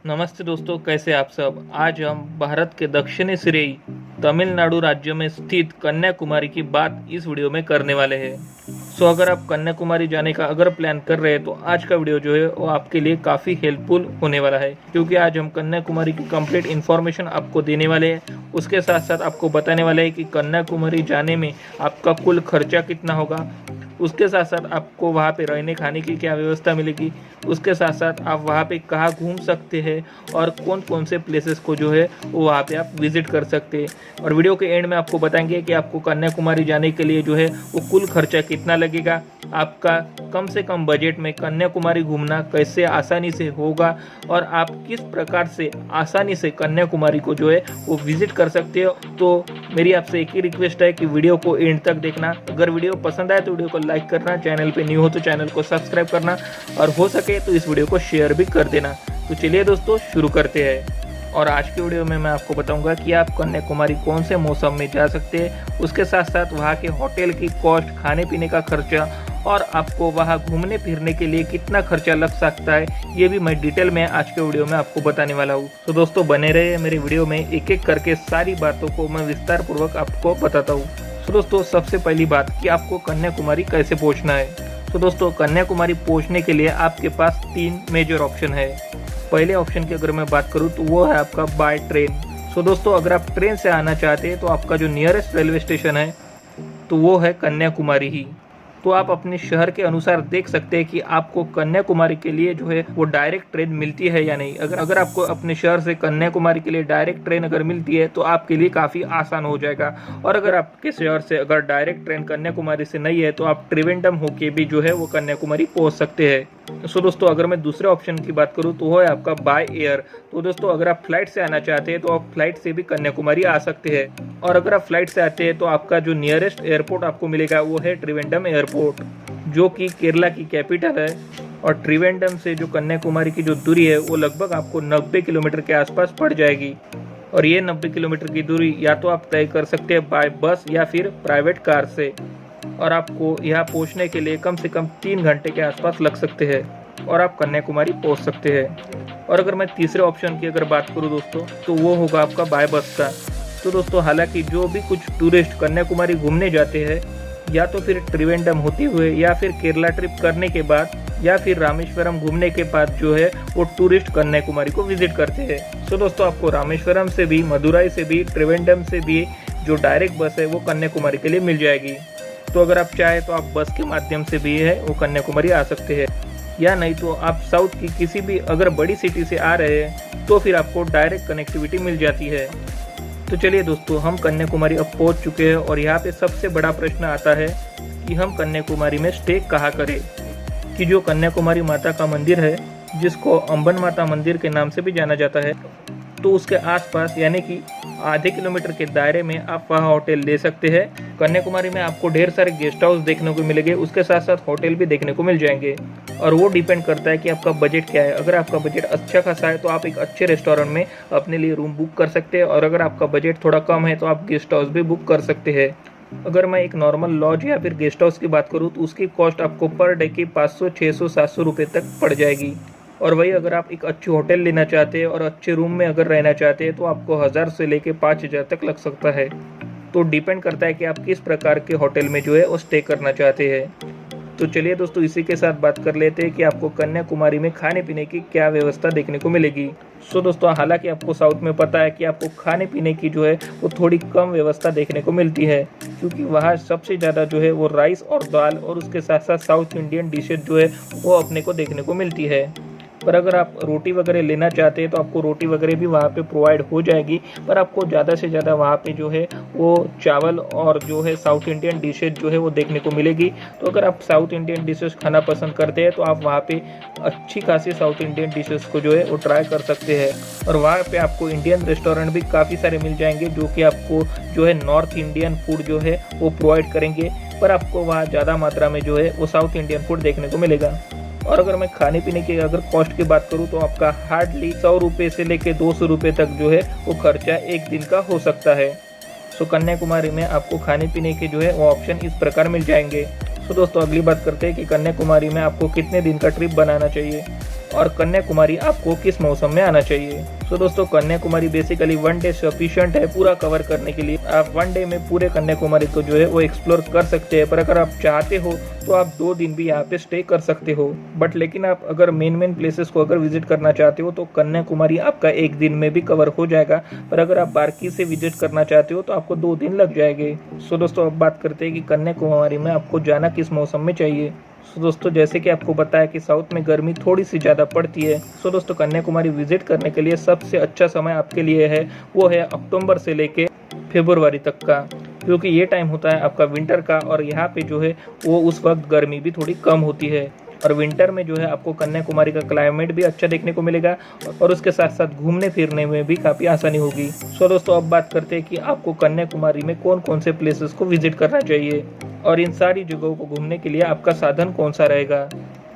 नमस्ते दोस्तों, कैसे आप सब। आज हम भारत के दक्षिणी सिरे तमिलनाडु राज्य में स्थित कन्याकुमारी की बात इस वीडियो में करने वाले हैं। अगर आप कन्याकुमारी जाने का प्लान कर रहे हैं तो आज का वीडियो जो है वो आपके लिए काफ़ी हेल्पफुल होने वाला है, क्योंकि आज हम कन्याकुमारी की कंप्लीट इन्फॉर्मेशन आपको देने वाले हैं। उसके साथ साथ आपको बताने वाले हैं कि कन्याकुमारी जाने में आपका कुल खर्चा कितना होगा, उसके साथ साथ आपको वहाँ पे रहने खाने की क्या व्यवस्था मिलेगी, उसके साथ साथ आप वहाँ पे कहाँ घूम सकते हैं और कौन कौन से प्लेसेस को जो है वो वहाँ पे आप विजिट कर सकते हैं। और वीडियो के एंड में आपको बताएंगे कि आपको कन्याकुमारी जाने के लिए जो है वो कुल खर्चा कितना लगेगा, आपका कम से कम बजट में कन्याकुमारी घूमना कैसे आसानी से होगा और आप किस प्रकार से आसानी से कन्याकुमारी को जो है वो विजिट कर सकते हो। तो मेरी आपसे एक ही रिक्वेस्ट है कि वीडियो को एंड तक देखना। अगर वीडियो पसंद आए तो वीडियो को लाइक करना, चैनल पे न्यू हो तो चैनल को सब्सक्राइब करना और हो सके तो इस वीडियो को शेयर भी कर देना। तो चलिए दोस्तों शुरू करते हैं। और आज की वीडियो में मैं आपको बताऊंगा कि आप कन्याकुमारी कौन से मौसम में जा सकते हैं, उसके साथ साथ वहाँ के होटल की कॉस्ट, खाने पीने का खर्चा और आपको वहाँ घूमने फिरने के लिए कितना खर्चा लग सकता है, ये भी मैं डिटेल में आज के वीडियो में आपको बताने वाला हूँ। तो दोस्तों बने रहे मेरे वीडियो में, एक एक करके सारी बातों को मैं विस्तार पूर्वक आपको बताता हूँ। तो दोस्तों सबसे पहली बात कि आपको कन्याकुमारी कैसे पहुँचना है। तो दोस्तों कन्याकुमारी पहुँचने के लिए आपके पास 3 मेजर ऑप्शन है। पहले ऑप्शन की अगर मैं बात करूँ तो वो है आपका बाय ट्रेन। दोस्तों अगर आप ट्रेन से आना चाहते हैं तो आपका जो नियरेस्ट रेलवे स्टेशन है तो वो है कन्याकुमारी ही। तो आप अपने शहर के अनुसार देख सकते हैं कि आपको कन्याकुमारी के लिए जो है वो डायरेक्ट ट्रेन मिलती है या नहीं। अगर आपको अपने शहर से कन्याकुमारी के लिए डायरेक्ट ट्रेन अगर मिलती है तो आपके लिए काफ़ी आसान हो जाएगा। और अगर आपके शहर से अगर डायरेक्ट ट्रेन कन्याकुमारी से नहीं है तो आप त्रिवेंद्रम होके भी जो है वो कन्याकुमारी पहुंच सकते हैं। दोस्तों अगर मैं दूसरे ऑप्शन की बात करूं तो वो है आपका बाय एयर। तो दोस्तों अगर आप फ्लाइट से आना चाहते हैं तो आप फ्लाइट से भी कन्याकुमारी आ सकते हैं। और अगर आप फ्लाइट से आते हैं तो आपका जो नियरेस्ट एयरपोर्ट आपको मिलेगा वो है त्रिवेंद्रम एयरपोर्ट, जो कि केरला की कैपिटल है। और त्रिवेंद्रम से जो कन्याकुमारी की जो दूरी है वो लगभग आपको 90 किलोमीटर के आसपास पड़ जाएगी। और ये 90 किलोमीटर की दूरी या तो आप तय कर सकते हैं बाय बस या फिर प्राइवेट कार से। और आपको यहाँ पहुँचने के लिए कम से कम 3 घंटे के आसपास लग सकते हैं और आप कन्याकुमारी पहुँच सकते हैं। और अगर मैं तीसरे ऑप्शन की अगर बात करूँ दोस्तों तो वो होगा आपका बाय बस का। तो दोस्तों हालांकि जो भी कुछ टूरिस्ट कन्याकुमारी घूमने जाते हैं या तो फिर त्रिवेंद्रम होते हुए या फिर केरला ट्रिप करने के बाद या फिर रामेश्वरम घूमने के बाद जो है वो टूरिस्ट कन्याकुमारी को विजिट करते हैं। दोस्तों आपको रामेश्वरम से भी, मदुराई से भी, त्रिवेंद्रम से भी जो डायरेक्ट बस है वो कन्याकुमारी के लिए मिल जाएगी। तो अगर आप चाहें तो आप बस के माध्यम से भी है वो कन्याकुमारी आ सकते हैं, या नहीं तो आप साउथ की किसी भी अगर बड़ी सिटी से आ रहे हैं तो फिर आपको डायरेक्ट कनेक्टिविटी मिल जाती है। तो चलिए दोस्तों हम कन्याकुमारी अब पहुंच चुके हैं और यहाँ पे सबसे बड़ा प्रश्न आता है कि हम कन्याकुमारी में स्टे कहाँ करें। कि जो कन्याकुमारी माता का मंदिर है, जिसको अंबन माता मंदिर के नाम से भी जाना जाता है, तो उसके आसपास यानी कि आधे किलोमीटर के दायरे में आप वहाँ होटल ले सकते हैं। कन्याकुमारी में आपको ढेर सारे गेस्ट हाउस देखने को मिलेंगे, उसके साथ साथ होटल भी देखने को मिल जाएंगे। और वो डिपेंड करता है कि आपका बजट क्या है। अगर आपका बजट अच्छा खासा है तो आप एक अच्छे रेस्टोरेंट में अपने लिए रूम बुक कर सकते हैं, और अगर आपका बजट थोड़ा कम है तो आप गेस्ट हाउस भी बुक कर सकते हैं। अगर मैं एक नॉर्मल लॉज या फिर गेस्ट हाउस की बात करूँ तो उसकी कॉस्ट आपको पर डे की 500, 600, 700 रुपये तक पड़ जाएगी। और वही अगर आप एक अच्छी होटल लेना चाहते हैं और अच्छे रूम में अगर रहना चाहते हैं तो आपको 1000 से लेके 5000 तक लग सकता है। तो डिपेंड करता है कि आप किस प्रकार के होटल में जो है वो स्टे करना चाहते हैं। तो चलिए दोस्तों इसी के साथ बात कर लेते हैं कि आपको कन्याकुमारी में खाने पीने की क्या व्यवस्था देखने को मिलेगी। दोस्तों हालांकि आपको साउथ में पता है कि आपको खाने पीने की जो है वो थोड़ी कम व्यवस्था देखने को मिलती है, क्योंकि वहाँ सबसे ज़्यादा जो है वो राइस और दाल और उसके साथ साथ साउथ इंडियन डिशेज जो है वो अपने को देखने को मिलती है। पर अगर आप रोटी वगैरह लेना चाहते हैं तो आपको रोटी वगैरह भी वहाँ पे प्रोवाइड हो जाएगी, पर आपको ज़्यादा से ज़्यादा वहाँ पे जो है वो चावल और जो है साउथ इंडियन डिशेज जो है वो देखने को मिलेगी। तो अगर आप साउथ इंडियन डिशेज खाना पसंद करते हैं तो आप वहाँ पे अच्छी खासी साउथ इंडियन डिशेज को जो है वो ट्राई कर सकते हैं। और वहाँ पे आपको इंडियन रेस्टोरेंट भी काफ़ी सारे मिल जाएंगे जो कि आपको जो है नॉर्थ इंडियन फूड जो है वो प्रोवाइड करेंगे, पर आपको वहाँ ज़्यादा मात्रा में जो है वो साउथ इंडियन फूड देखने को मिलेगा। और अगर मैं खाने पीने की अगर कॉस्ट की बात करूँ तो आपका हार्डली 100 रुपये से लेके 200 रुपये तक जो है वो खर्चा एक दिन का हो सकता है। कन्याकुमारी में आपको खाने पीने के जो है वो ऑप्शन इस प्रकार मिल जाएंगे। दोस्तों अगली बात करते हैं कि कन्याकुमारी में आपको कितने दिन का ट्रिप बनाना चाहिए। और कन्याकुमारी आपको किस मौसम में आना चाहिए। तो दोस्तों कन्याकुमारी बेसिकली 1 डे सफिशिएंट है पूरा कवर करने के लिए। आप 1 डे में पूरे कन्याकुमारी को जो है वो एक्सप्लोर कर सकते हैं, पर अगर आप चाहते हो तो आप 2 दिन भी यहाँ पे स्टे कर सकते हो। बट लेकिन आप अगर मेन प्लेसेस को अगर विजिट करना चाहते हो तो कन्याकुमारी आपका 1 दिन में भी कवर हो जाएगा, पर अगर आप बाकी से विजिट करना चाहते हो तो आपको 2 दिन लग जाएंगे। सो दोस्तों अब बात करते हैं कि कन्याकुमारी में आपको जाना किस मौसम में चाहिए। सो दोस्तों जैसे कि आपको बताया कि साउथ में गर्मी थोड़ी सी ज़्यादा पड़ती है। सो दोस्तों कन्याकुमारी विजिट करने के लिए सबसे अच्छा समय आपके लिए है वो है अक्टूबर से लेके फरवरी तक का, क्योंकि ये टाइम होता है आपका विंटर का और यहाँ पे जो है वो उस वक्त गर्मी भी थोड़ी कम होती है। और विंटर में जो है आपको कन्याकुमारी का क्लाइमेट भी अच्छा देखने को मिलेगा और उसके साथ साथ घूमने फिरने में भी काफ़ी आसानी होगी। सो दोस्तों अब बात करते हैं कि आपको कन्याकुमारी में कौन कौन से प्लेसेस को विजिट करना चाहिए और इन सारी जगहों को घूमने के लिए आपका साधन कौन सा रहेगा।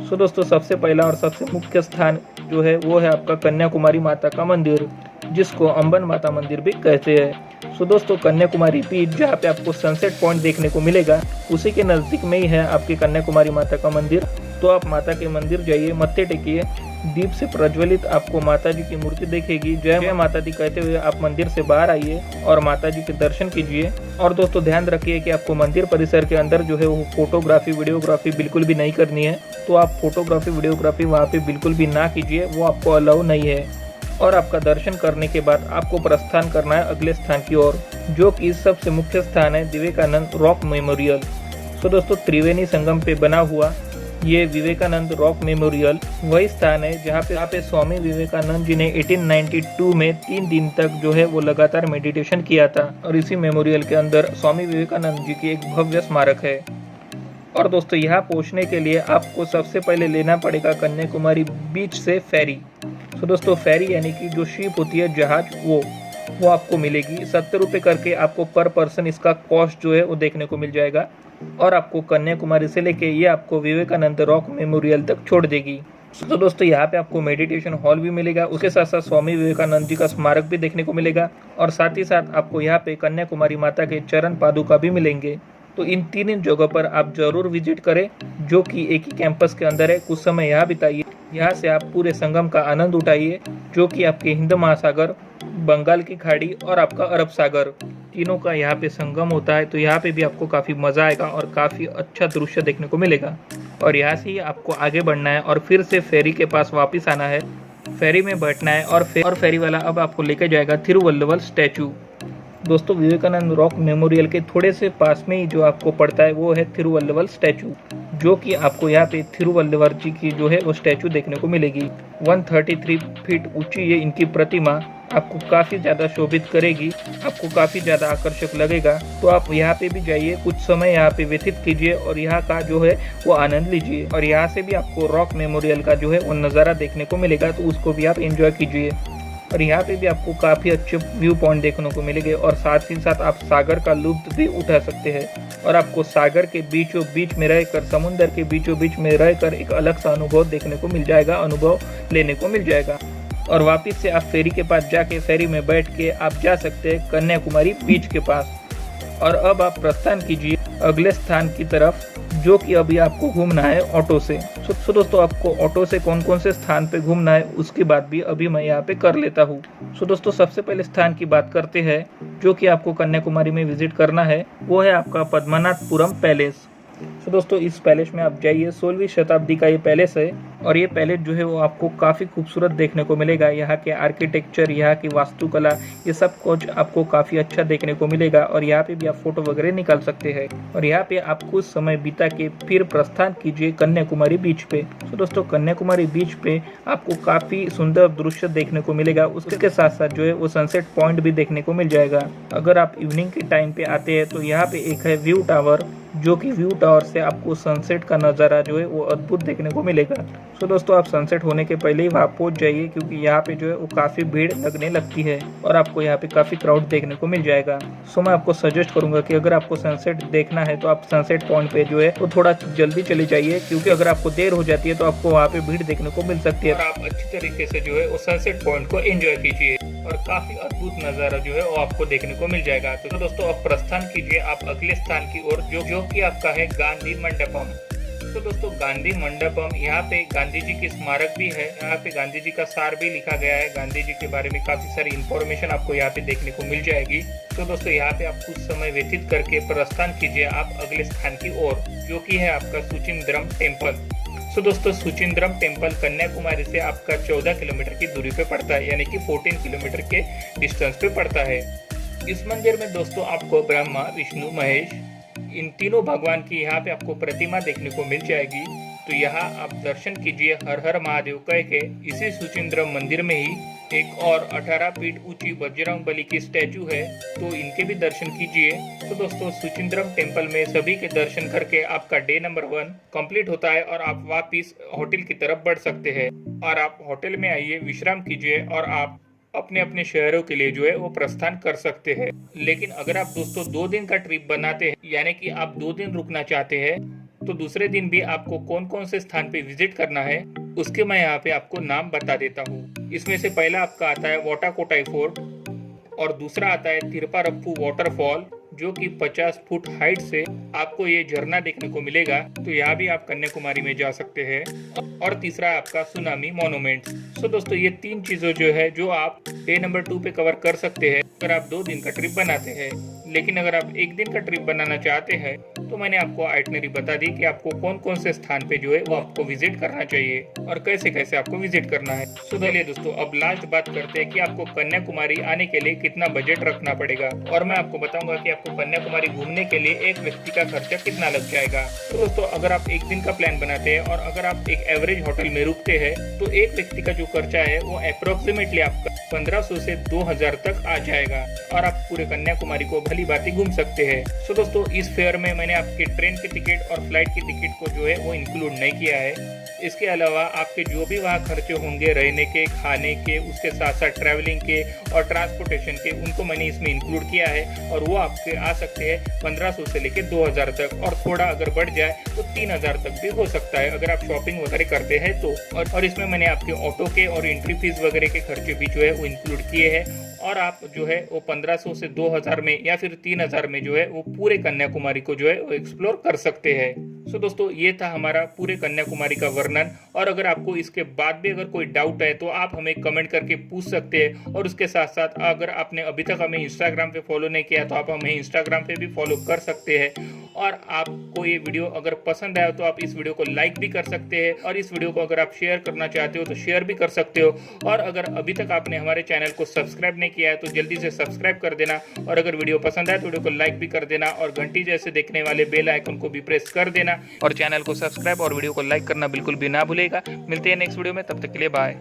सो दोस्तों सबसे पहला और सबसे मुख्य स्थान जो है वो है आपका कन्याकुमारी माता का मंदिर, जिसको अंबन माता मंदिर भी कहते हैं। सो दोस्तों कन्याकुमारी बीच जहाँ पे आपको सनसेट पॉइंट देखने को मिलेगा उसी के नज़दीक में ही है आपकी कन्याकुमारी माता का मंदिर। तो आप माता के मंदिर जाइए, मत्थे टेकिए, दीप से प्रज्वलित आपको माता जी की मूर्ति देखेगी। जय जय माता दी कहते हुए आप मंदिर से बाहर आइए और माता जी के दर्शन कीजिए। और दोस्तों ध्यान रखिए कि आपको मंदिर परिसर के अंदर जो है वो फोटोग्राफी वीडियोग्राफी बिल्कुल भी नहीं करनी है। तो आप फोटोग्राफी वीडियोग्राफी वहाँ पे बिल्कुल भी ना कीजिए, वो आपको अलाउ नहीं है। और आपका दर्शन करने के बाद आपको प्रस्थान करना है अगले स्थान की ओर, जो कि सबसे मुख्य स्थान है विवेकानंद रॉक मेमोरियल। सो दोस्तों त्रिवेणी संगम पे बना हुआ ये विवेकानंद रॉक मेमोरियल वही स्थान है जहाँ पे स्वामी विवेकानंद जी ने 1892 में 3 दिन तक जो है वो लगातार मेडिटेशन किया था। और इसी मेमोरियल के अंदर स्वामी विवेकानंद जी की एक भव्य स्मारक है। और दोस्तों यहाँ पहुँचने के लिए आपको सबसे पहले लेना पड़ेगा कन्याकुमारी बीच से फेरी। तो दोस्तों फेरी यानी कि जो शिप होती है जहाज, वो आपको मिलेगी 70 रुपये करके। आपको पर पर्सन इसका कॉस्ट जो है वो देखने को मिल जाएगा और आपको कन्याकुमारी से लेके ये आपको विवेकानंद रॉक मेमोरियल तक छोड़ देगी। तो दोस्तों यहाँ पे आपको मेडिटेशन हॉल भी मिलेगा, उसके साथ साथ स्वामी विवेकानंद जी का स्मारक भी देखने को मिलेगा और साथ ही साथ आपको यहाँ पे कन्याकुमारी माता के चरण पादुका भी मिलेंगे। तो इन 3 जगहों पर आप जरूर विजिट करें, जो कि एक ही कैंपस के अंदर है। कुछ समय यहाँ बिताइए, यहाँ से आप पूरे संगम का आनंद उठाइए, जो कि आपके हिंद महासागर, बंगाल की खाड़ी और आपका अरब सागर तीनों का यहाँ पे संगम होता है। तो यहाँ पे भी आपको काफ़ी मज़ा आएगा और काफ़ी अच्छा दृश्य देखने को मिलेगा। और यहाँ से ही आपको आगे बढ़ना है और फिर से फेरी के पास वापस आना है, फेरी में बैठना है और फेरी वाला अब आपको लेकर जाएगा थिरुवल्लुवर स्टैचू। दोस्तों विवेकानंद रॉक मेमोरियल के थोड़े से पास में ही जो आपको पड़ता है वो है थिरुवल्लुवर स्टैचू, जो कि आपको यहाँ पे थिरुवल्लुवर जी की जो है वो स्टैचू देखने को मिलेगी। 133 फीट ऊंची ये इनकी प्रतिमा आपको काफ़ी ज़्यादा शोभित करेगी, आपको काफ़ी ज़्यादा आकर्षक लगेगा। तो आप यहाँ पे भी जाइए, कुछ समय यहाँ पे व्यतीत कीजिए और यहाँ का जो है वो आनंद लीजिए। और यहाँ से भी आपको रॉक मेमोरियल का जो है वो नज़ारा देखने को मिलेगा, तो उसको भी आप एंजॉय कीजिए। और यहाँ पे भी आपको काफ़ी अच्छे व्यू पॉइंट देखने को मिलेंगे और साथ ही साथ आप सागर का लुत्फ भी उठा सकते हैं। और आपको सागर के बीचों बीच में रहकर, समुद्र के बीचों बीच में रहकर एक अलग सा अनुभव देखने को मिल जाएगा, अनुभव लेने को मिल जाएगा। और वापस से आप फेरी के पास जाके फेरी में बैठ के आप जा सकते हैं कन्याकुमारी बीच के पास। और अब आप प्रस्थान कीजिए अगले स्थान की तरफ, जो कि अभी आपको घूमना है ऑटो से। सो दोस्तों आपको ऑटो से कौन कौन से स्थान पे घूमना है उसकी बात भी अभी मैं यहाँ पे कर लेता हूँ। सो दोस्तों सबसे पहले स्थान की बात करते हैं जो कि आपको कन्याकुमारी में विजिट करना है, वो है आपका पद्मनाभपुरम पैलेस। तो दोस्तों इस पैलेस में आप जाइए, 16वीं शताब्दी का ये पैलेस है और ये पैलेस जो है वो आपको काफ़ी खूबसूरत देखने को मिलेगा। यहाँ के आर्किटेक्चर, यहाँ की वास्तुकला, ये सब कुछ आपको काफ़ी अच्छा देखने को मिलेगा। और यहाँ पे भी आप फोटो वगैरह निकाल सकते हैं। और यहाँ पे आप कुछ समय बिता के फिर प्रस्थान कीजिए कन्याकुमारी बीच पे। तो दोस्तों कन्याकुमारी बीच पे आपको काफ़ी सुंदर दृश्य देखने को मिलेगा, उसके साथ साथ जो है वो सनसेट पॉइंट भी देखने को मिल जाएगा। अगर आप इवनिंग के टाइम पे आते हैं तो यहाँ पे एक है व्यू टावर, जो कि व्यू टावर से आपको सनसेट का नज़ारा जो है वो अद्भुत देखने को मिलेगा। सो दोस्तों आप सनसेट होने के पहले ही वहाँ पहुँच जाइए, क्योंकि यहाँ पे जो है वो काफ़ी भीड़ लगने लगती है और आपको यहाँ पे काफ़ी क्राउड देखने को मिल जाएगा। सो मैं आपको सजेस्ट करूंगा कि अगर आपको सनसेट देखना है तो आप सनसेट पॉइंट पे जो है वो थोड़ा जल्दी चले जाइए, क्योंकि अगर आपको देर हो जाती है तो आपको वहाँ पे भीड़ देखने को मिल सकती है। और आप अच्छी तरीके से जो है वो सनसेट पॉइंट को एंजॉय कीजिए और काफी अद्भुत नजारा जो है वो आपको देखने को मिल जाएगा। तो दोस्तों आप प्रस्थान कीजिए आप अगले स्थान की ओर, जो कि आपका है गांधी मंडपम। तो दोस्तों गांधी मंडपम, यहाँ पे गांधी जी की स्मारक भी है, यहाँ पे गांधी जी का सार भी लिखा गया है, गांधी जी के बारे में काफी सारी इंफॉर्मेशन आपको यहाँ पे देखने को मिल जाएगी। तो दोस्तों यहाँ पे आप कुछ समय व्यतीत करके प्रस्थान कीजिए आप अगले स्थान की ओर, जो कि है आपका सुचिंद्रम टेम्पल। तो दोस्तों सुचिंद्रम टेम्पल कन्याकुमारी से आपका 14 किलोमीटर की दूरी पे पड़ता है, यानी कि 14 किलोमीटर के डिस्टेंस पे पड़ता है। इस मंदिर में दोस्तों आपको ब्रह्मा, विष्णु, महेश, इन तीनों भगवान की यहाँ पे आपको प्रतिमा देखने को मिल जाएगी। तो यहाँ आप दर्शन कीजिए हर हर महादेव कह के। इसी सुचिंद्रम मंदिर में ही एक और 18 फीट ऊंची बजरंग बली की स्टैचू है, तो इनके भी दर्शन कीजिए। तो दोस्तों सुचिंद्रम टेम्पल में सभी के दर्शन करके आपका डे नंबर 1 कंप्लीट होता है और आप वापिस होटल की तरफ बढ़ सकते हैं। और आप होटल में आइए, विश्राम कीजिए और आप अपने अपने शहरों के लिए जो है वो प्रस्थान कर सकते हैं। लेकिन अगर आप दोस्तों 2 दिन का ट्रिप बनाते हैं, यानी कि आप 2 दिन रुकना चाहते हैं, तो दूसरे दिन भी आपको कौन कौन से स्थान पे विजिट करना है उसके मैं यहाँ पे आपको नाम बता देता हूँ। इसमें से पहला आपका आता है वाटाकोटाई फोर्ट और दूसरा आता है तिरुपरप्पु वाटरफॉल, जो कि 50 फुट हाइट से आपको ये झरना देखने को मिलेगा। तो यहाँ भी आप कन्याकुमारी में जा सकते हैं। और तीसरा आपका सुनामी मोन्यूमेंट। सो दोस्तों ये 3 चीजें जो है जो आप डे नंबर 2 पे कवर कर सकते हैं अगर आप 2 दिन का ट्रिप बनाते हैं। लेकिन अगर आप 1 दिन का ट्रिप बनाना चाहते हैं तो मैंने आपको आइटनरी बता दी कि आपको कौन कौन से स्थान पे जो है वो आपको विजिट करना चाहिए और कैसे कैसे आपको विजिट करना है। तो चलिए दोस्तों अब लास्ट बात करते हैं कि आपको कन्याकुमारी आने के लिए कितना बजट रखना पड़ेगा, और मैं आपको बताऊंगा कि आपको कन्याकुमारी घूमने के लिए एक व्यक्ति का खर्चा कितना लग जाएगा। तो दोस्तों अगर आप 1 दिन का प्लान बनाते हैं और अगर आप एक एवरेज होटल में रुकते हैं तो एक व्यक्ति का जो खर्चा है वो अप्रोक्सीमेटली आपका 1500 से 2000 तक आ जाएगा और आप पूरे कन्याकुमारी को भली भांति घूम सकते हैं। तो दोस्तों इस फेयर में मैंने आपके ट्रेन की टिकट और फ्लाइट की टिकट को जो है वो इंक्लूड नहीं किया है। इसके अलावा आपके जो भी वहाँ खर्चे होंगे रहने के, खाने के, उसके साथ साथ ट्रैवलिंग के और ट्रांसपोर्टेशन के, उनको मैंने इसमें इंक्लूड किया है और वो आपके आ सकते हैं 1500 से लेकर 2000 तक, और थोड़ा अगर बढ़ जाए तो 3000 तक भी हो सकता है अगर आप शॉपिंग वगैरह करते हैं तो। और इसमें मैंने आपके ऑटो के और एंट्री फीस वगैरह के खर्चे भी जो है वो इंक्लूड किए हैं, और आप जो है वो 1500 से 2000 में या फिर 3000 में जो है वो पूरे कन्याकुमारी को जो है वो एक्सप्लोर कर सकते हैं। सो दोस्तों ये था हमारा पूरे कन्याकुमारी का वर्णन, और अगर आपको इसके बाद भी अगर कोई डाउट है तो आप हमें कमेंट करके पूछ सकते हैं। और उसके साथ साथ अगर आपने अभी तक हमें इंस्टाग्राम पे फॉलो नहीं किया तो आप हमें इंस्टाग्राम पे भी फॉलो कर सकते हैं। और आपको ये वीडियो अगर पसंद आया तो आप इस वीडियो को लाइक भी कर सकते हैं, और इस वीडियो को अगर आप शेयर करना चाहते हो तो शेयर भी कर सकते हो। और अगर अभी तक आपने हमारे चैनल को सब्सक्राइब नहीं किया है तो जल्दी से सब्सक्राइब कर देना, और अगर वीडियो पसंद आए तो वीडियो को लाइक भी कर देना और घंटी जैसे देखने वाले बेल आइकन को भी प्रेस कर देना, और चैनल को सब्सक्राइब और वीडियो को लाइक करना बिल्कुल भी ना भूलेगा। मिलते हैं नेक्स्ट वीडियो में, तब तक के लिए बाय।